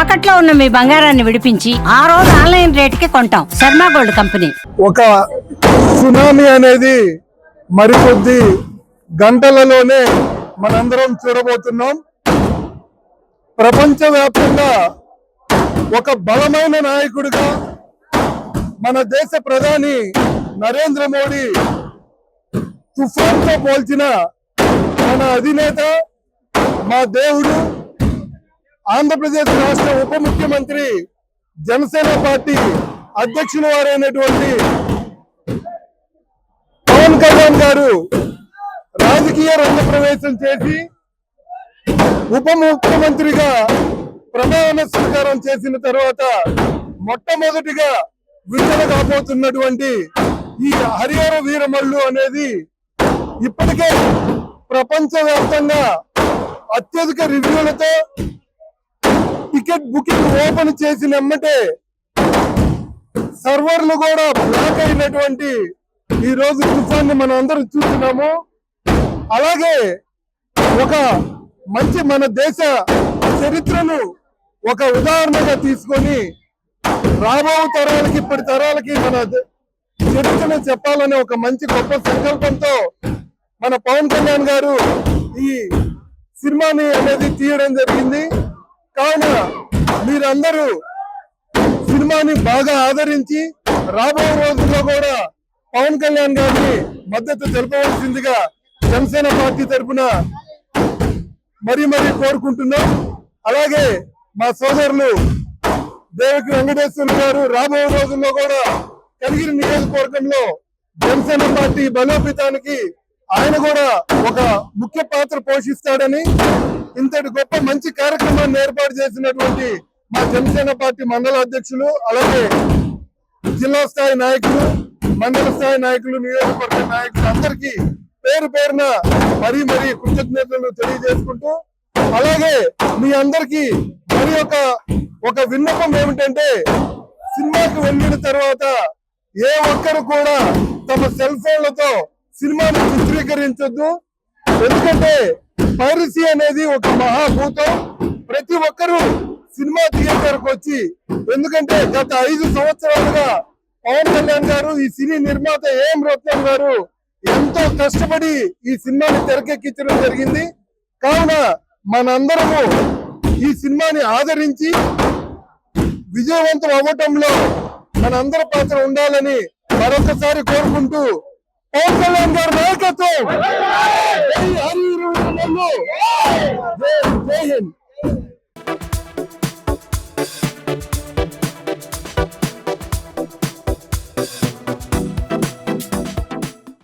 తాకట్లో ఉన్న మీ బంగారాన్ని విడిపించి ఆ రోజు ఆన్లైన్ రేటుకి కొంటాం. Sharma gold company. ఒక సునామీ అనేది మరికొద్ది గంటలలోనే మనందరం చూడబోతున్నాం. ప్రపంచవ్యాప్తంగా ఒక బలమైన నాయకుడిగా మన దేశ ప్రధాని నరేంద్ర మోడీ తుఫాన్తో పోల్చిన మన అధినేత, మా దేవుడు, ఆంధ్రప్రదేశ్ రాష్ట్ర ఉప ముఖ్యమంత్రి, జనసేన పార్టీ అధ్యక్షుల వారైనటువంటి పవన్ కళ్యాణ్ గారు రాజకీయ రంగ ప్రవేశం చేసి ఉప ముఖ్యమంత్రిగా ప్రమాణ స్వీకారం చేసిన తర్వాత మొట్టమొదటిగా విడుదల కాబోతున్నటువంటి ఈ హరిహర వీరమల్లు అనేది ఇప్పటికే ప్రపంచవ్యాప్తంగా అత్యధిక రివ్యూలతో టికెట్ బుకింగ్ ఓపెన్ చేసిన ఎమ్మటే సర్వర్లు కూడా బ్లాక్ అయినటువంటి ఈ రోజు తుఫాన్ని మనం అందరం చూస్తున్నాము. అలాగే ఒక మంచి మన దేశ చరిత్రను ఒక ఉదాహరణగా తీసుకొని రాబో తరాలకి, ఇప్పటి తరాలకి మన చరిత్రను చెప్పాలనే ఒక మంచి గొప్ప సంకల్పంతో మన పవన్ కళ్యాణ్ గారు ఈ సినిమాని అనేది తీయడం జరిగింది. కావున మీరందరూ సినిమాని బాగా ఆదరించి రాబో రోజుల్లో కూడా పవన్ కళ్యాణ్ గారిని మద్దతు తెలపవలసిందిగా జనసేన పార్టీ తరఫున మరీ కోరుకుంటున్నాం. అలాగే మా సోదరులు దేవకి వెంకటేశ్వర గారు రాబో రోజుల్లో కూడా కలిగిరి నియోజకవర్గంలో జనసేన పార్టీ బలోపేతానికి ఆయన కూడా ఒక ముఖ్య పాత్ర పోషిస్తాడని, ఇంతటి గొప్ప మంచి కార్యక్రమాన్ని ఏర్పాటు చేసినటువంటి మా జనసేన పార్టీ మండల అధ్యక్షులు, అలాగే జిల్లా స్థాయి నాయకులు, మండల స్థాయి నాయకులు, నియోజకవర్గ నాయకులు అందరికీ పేరు పేరున మరీ కృతజ్ఞతలు తెలియజేసుకుంటూ, అలాగే మీ అందరికీ మరి ఒక విన్నపం ఏమిటంటే, సినిమాకి వెళ్ళిన తర్వాత ఏ ఒక్కరు కూడా తమ సెల్ ఫోన్లతో సినిమాను చిత్రీకరించొద్దు. ఎందుకంటే పైరసీ అనేది ఒక మహాభూతం. ప్రతి ఒక్కరూ సినిమా థియేటర్కి వచ్చి, ఎందుకంటే గత 5 సంవత్సరాలుగా పవన్ కళ్యాణ్ గారు, ఈ సినీ నిర్మాత ఏం రత్నం గారు ఎంతో కష్టపడి ఈ సినిమాని తెరకెక్కించడం జరిగింది. కావున మనందరము ఈ సినిమాని ఆదరించి విజయవంతం అవ్వటంలో మనందరి పాత్ర ఉండాలని మరొకసారి కోరుకుంటూ, పవన్ కళ్యాణ్ గారి నాయకత్వం, జై హింద్.